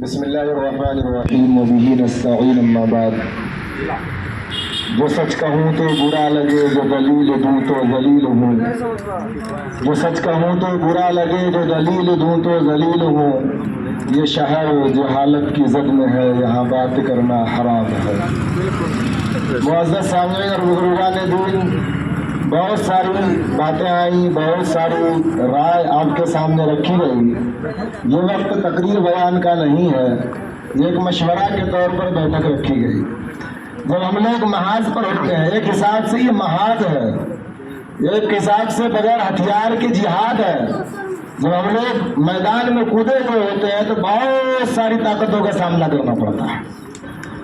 بسم اللہ الرحمن الرحیم وبہ نستعین اما بعد۔ جو سچ کہوں تو برا لگے، جو دلیل دوں تو ذلیل ہوں۔ جو سچ کہوں تو برا لگے، جو دلیل دوں تو ذلیل ہوں۔ یہ شہر جہالت کی زد میں ہے، یہاں بات کرنا حرام ہے۔ معزز سامعین اور بزرگان دین، بہت ساری باتیں آئیں، بہت ساری رائے آپ کے سامنے رکھی گئی۔ یہ وقت تقریر بیان کا نہیں ہے، یہ ایک مشورہ کے طور پر بیٹھک رکھی گئی۔ جب ہم لوگ محاذ پر ہوتے ہیں، ایک حساب سے یہ محاذ ہے، ایک حساب سے بغیر ہتھیار کے جہاد ہے۔ جب ہم لوگ میدان میں کودے ہوئے ہوتے ہیں تو بہت ساری طاقتوں کا سامنا کرنا پڑتا ہے۔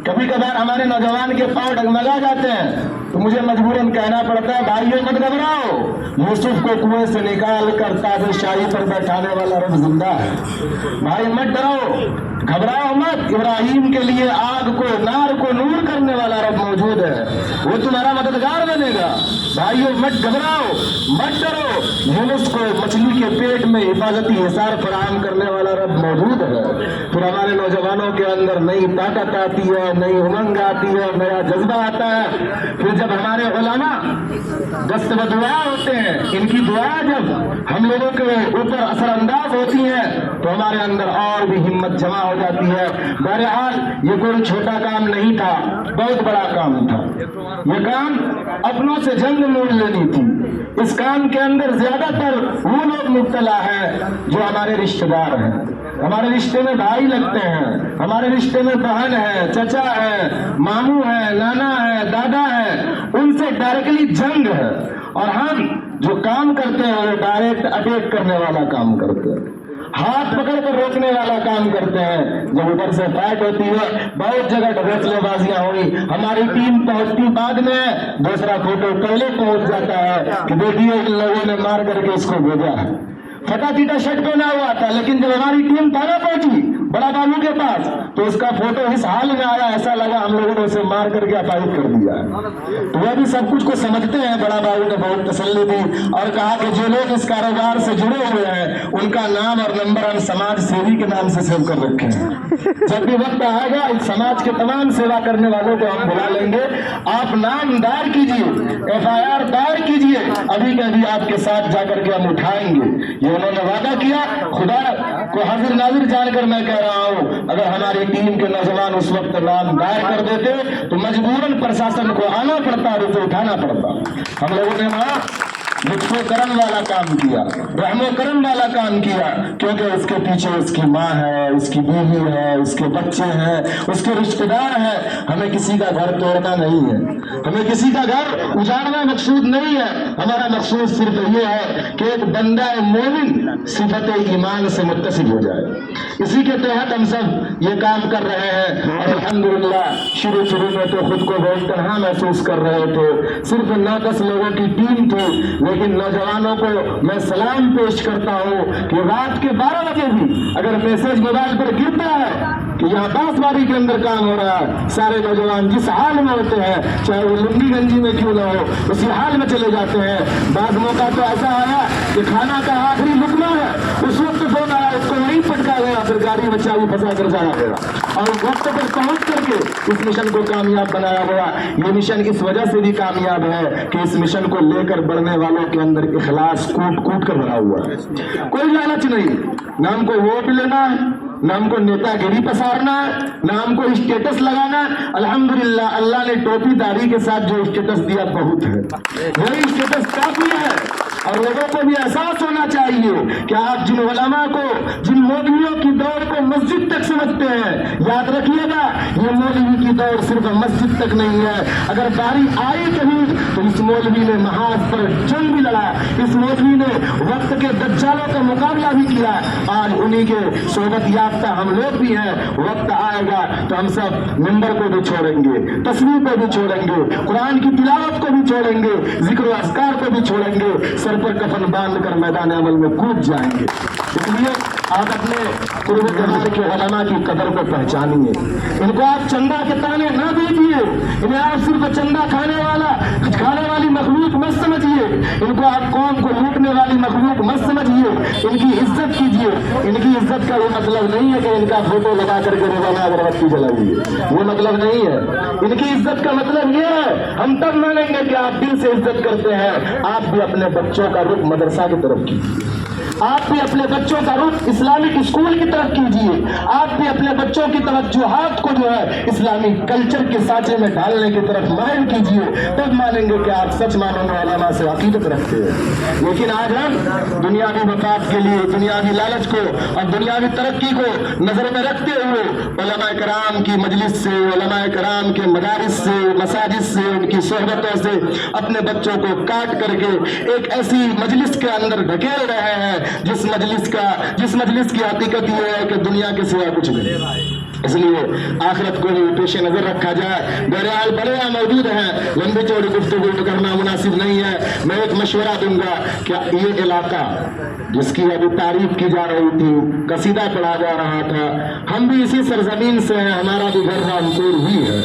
کبھی کبھار ہمارے نوجوان کے پاؤں ڈگمگا جاتے ہیں تو مجھے مجبوراً کہنا پڑتا ہے، بھائیوں مت گھبراؤ، یوسف کو کنویں سے نکال کر تاج شاہی پر بیٹھانے والا رب زندہ ہے۔ بھائی مت ڈرو، گھبراؤ مت، ابراہیم کے لیے آگ کو، نار کو نور کرنے والا رب موجود ہے، وہ تمہارا مددگار بنے گا۔ بھائیوں مت گھبراؤ، مت ڈرو، یونس کو مچھلی کے پیٹ میں حفاظتی حصار فراہم کرنے والا رب موجود ہے۔ پھر ہمارے نوجوانوں کے اندر نئی طاقت آتی ہے، نئی امنگ آتی ہے، نیا جذبہ آتا ہے۔ پھر جب ہمارے علماء دست بدعا ہوتے ہیں، ان کی دعا جب ہم لوگوں کے اوپر اثر انداز ہوتی ہے تو ہمارے اندر اور بھی ہمت جمع ہو جاتی ہے۔ بہرحال یہ کوئی چھوٹا کام نہیں تھا، بہت بڑا کام تھا۔ یہ کام اپنوں سے جنگ مول لینی تھی۔ اس کام کے اندر زیادہ تر وہ لوگ مبتلا ہیں جو ہمارے رشتہ دار ہیں، ہمارے رشتے میں بھائی لگتے ہیں، ہمارے رشتے میں بہن ہے، چچا ہے، ماموں ہے، نانا ہے، دادا ہے، ان سے ڈائریکٹلی جنگ ہے۔ اور ہم جو کام کرتے ہیں وہ ڈائریکٹ اٹیک کرنے والا کام کرتے ہیں، ہاتھ پکڑ کر روکنے والا کام کرتے ہیں۔ جب ادھر سے فائٹ ہوتی ہے، بہت جگہ ڈھکیلے بازیاں ہوئی، ہماری ٹیم پہنچتی بعد میں، دوسرا فوٹو پہلے پہنچ جاتا ہے کہ دیکھیے ان لوگوں نے مار کر کے اس کو بھیجا ہے۔ پھٹا چیٹا شرٹ پہنا ہوا تھا، لیکن جب ہماری ٹیم تھانہ پہنچی بڑا بابو کے پاس تو اس کا فوٹو اس حال میں آیا، ایسا لگا ہم لوگوں نے اسے مار کر کے اپاہج کر دیا ہے۔ تو وہ بھی سب کچھ کو سمجھتے ہیں۔ بڑا بابو نے بہت تسلی دی اور کہا کہ جو لوگ اس کاروبار سے جڑے ہوئے ہیں ان کا نام اور نمبر ہم سماج سیوی کے نام سے سیو کر رکھے ہیں۔ جب بھی وقت آئے گا اس سماج کے تمام سیوا کرنے والوں کو ہم بلا لیں گے، آپ نام دائر کیجیے، FIR دائر کیجیے، ابھی کے ابھی آپ کے ساتھ جا کر کے ہم اٹھائیں گے۔ یہ انہوں نے وعدہ کیا، خدا کو حاضر ناظر جان کر میں کہہ رہا ہوں، اگر ہماری ٹیم کے نوجوان اس وقت نام دائر کر دیتے تو مجبوراً پرشاسن کو آنا پڑتا اور اسے اٹھانا پڑتا۔ ہم لوگوں نے وہاں لطف و کرم والا کام کیا، رحم و کرم والا کام کیا، کیونکہ اس کے پیچھے اس کی ماں ہے، اس کی بیوی ہے، اس کے بچے ہیں، اس کے رشتہ دار ہیں۔ ہمیں کسی کا گھر توڑنا نہیں ہے، ہمیں کسی کا گھر اجاڑنا مقصود نہیں ہے۔ ہمارا مقصود صرف یہ ہے کہ ایک بندہ مومن صفت ایمان سے متصل ہو جائے۔ اسی کے تحت ہم سب یہ کام کر رہے ہیں اور الحمدللہ شروع میں تو خود کو بہت تنہا محسوس کر رہے تھے، صرف 9-10 لوگوں کی ٹیم تھی، لیکن نوجوانوں کو میں سلام پیش کرتا ہوں کہ رات کے 12 بجے بھی اگر میسج موبائل پر گرتا ہے کہ یہاں باس باری کے اندر کام ہو رہا ہے، سارے نوجوان جس حال میں ہوتے ہیں، چاہے وہ لنگی گنجی میں کیوں نہ ہو، اسی حال میں چلے جاتے ہیں۔ بعض موقع تو ایسا آیا کہ کھانا کا آخری لقمہ ہے، اس وقت فون آیا، اس کو نہیں پٹکا گیا، پھر گاڑی میں چابی پھنسا کر جانا گیا اور وقت پر پہنچ کر کے اس مشن کو کامیاب بنایا گیا۔ یہ مشن اس وجہ سے بھی کامیاب ہے کہ اس مشن کو لے کر بڑھنے والوں کے اندر اخلاص کوٹ کر بھرا ہوا ہے۔ کوئی لالچ نہیں، نہ ہم کو ووٹ لینا ہے، نہ ہم کو نیتا گیری پسارنا ہے، نہ ہم کو اسٹیٹس لگانا ہے۔ الحمدللہ اللہ نے ٹوپی داڑھی کے ساتھ جو اسٹیٹس دیا بہت ہے، وہی اسٹیٹس کافی ہے۔ اور لوگوں کو بھی احساس ہونا چاہیے کہ آپ جن علماء کو، جن مولویوں کی دوڑ کو مسجد تک سمجھتے ہیں، یاد رکھیے گا یہ مولوی کی دوڑ صرف مسجد تک نہیں ہے۔ اگر باری آئی کہیں تو اس مولوی نے محاذ پر جنگ بھی لڑا، اس مولوی نے وقت کے دجالوں کا مقابلہ بھی کیا۔ آج انہی کے صحبت یافتہ ہم لوگ بھی ہیں۔ وقت آئے گا تو ہم سب منبر کو بھی چھوڑیں گے، تصویر کو بھی چھوڑیں گے، قرآن کی تلاوت کو بھی چھوڑیں گے، ذکر و اذکار کو بھی چھوڑیں گے، سر پر کفن باندھ کر میدان عمل میں کود جائیں گے۔ اس لیے آپ اپنے قرب زمانے کے علماء کی قدر کو پہچانیے. ان کو آپ چندہ کے تانے نہ دیجیے. انہیں آپ صرف چندہ کھانے والی مخلوق مت سمجھیے. ان کو آپ قوم کو لوٹنے والی مخلوق مت سمجھیے. ان کی عزت کیجیے. ان کی عزت کا یہ مطلب نہیں ہے کہ ان کا فوٹو لگا کر کے روزانہ اگربتی جلائیے. وہ مطلب نہیں ہے. ان کی عزت کا مطلب یہ ہے ہم تب مانیں گے کہ آپ دل سے عزت کرتے ہیں. آپ بھی اپنے بچوں کا رخ مدرسہ کی طرف کیجیے. آپ بھی اپنے بچوں کا رخ اسلامک اسکول کی طرف کیجیے. آپ بھی اپنے بچوں کی توجہات کو جو ہے اسلامی کلچر کے سانچے میں ڈالنے کی طرف مائل کیجیے. تب مانیں گے کہ آپ سچ ماننے علماء سے عقیدت رکھتے ہیں. لیکن آج ہم دنیاوی مفاد کے لیے دنیاوی لالچ کو اور دنیاوی ترقی کو نظر میں رکھتے ہوئے علماء کرام کی مجلس سے, علماء کرام کے مدارس سے, مساجد سے, ان کی صحبتوں سے اپنے بچوں کو کاٹ کر کے ایک ایسی مجلس کے اندر ڈھکیل رہے ہیں جس مجلس کی حقیقت یہ ہے کہ دنیا کے سوا کچھ نہیں. اس لیے آخرت کو بھی پیش نظر رکھا جائے. بہرحال بڑے موجود ہیں, لمبی چوڑی گفتگو کرنا مناسب نہیں ہے. میں ایک مشورہ دوں گا کہ یہ علاقہ جس کی ابھی تعریف کی جا رہی تھی, قصیدہ پڑھا جا رہا تھا, ہم بھی اسی سرزمین سے ہیں. ہمارا بھی گھر رامپور ہی ہے.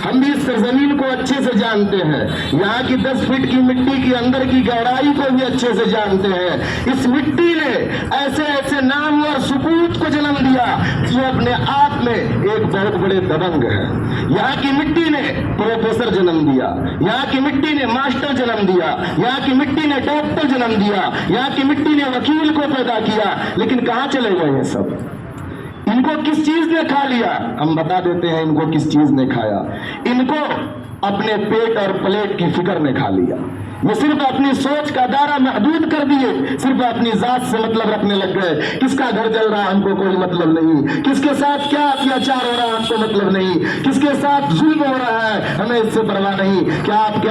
ہم بھی اس سرزمین کو اچھے سے جانتے ہیں. یہاں کی 10 فٹ کی مٹی کی اندر کی گہرائی کو بھی اچھے سے جانتے ہیں. اس مٹی نے ایسے ایسے نامور سپوت کو جنم دیا جو اپنے آپ میں ایک بہت بڑے دبنگ ہے. یہاں کی مٹی نے پروفیسر جنم دیا. یہاں کی مٹی نے ماسٹر جنم دیا. یہاں کی مٹی نے ڈاکٹر جنم دیا. یہاں کی مٹی نے وکیل کو پیدا کیا. لیکن کہاں چلے گئے یہ سب؟ ان کو کس چیز نے کھا لیا؟ ہم بتا دیتے ہیں ان کو کس چیز نے کھایا. ان کو اپنے پیٹ اور پلیٹ کی فکر نے کھا لیا. وہ صرف اپنی سوچ کا دائرہ محدود کر دیے. صرف اپنی ذات سے مطلب رکھنے لگ گئے. کس کا گھر جل رہا ہم کو کوئی مطلب نہیں. کس کے ساتھ کیا اتیاچار ہو رہا ہم کو مطلب نہیں. کس کے ساتھ ظلم ہو رہا ہے ہمیں اس سے پرواہ نہیں. کیا آپ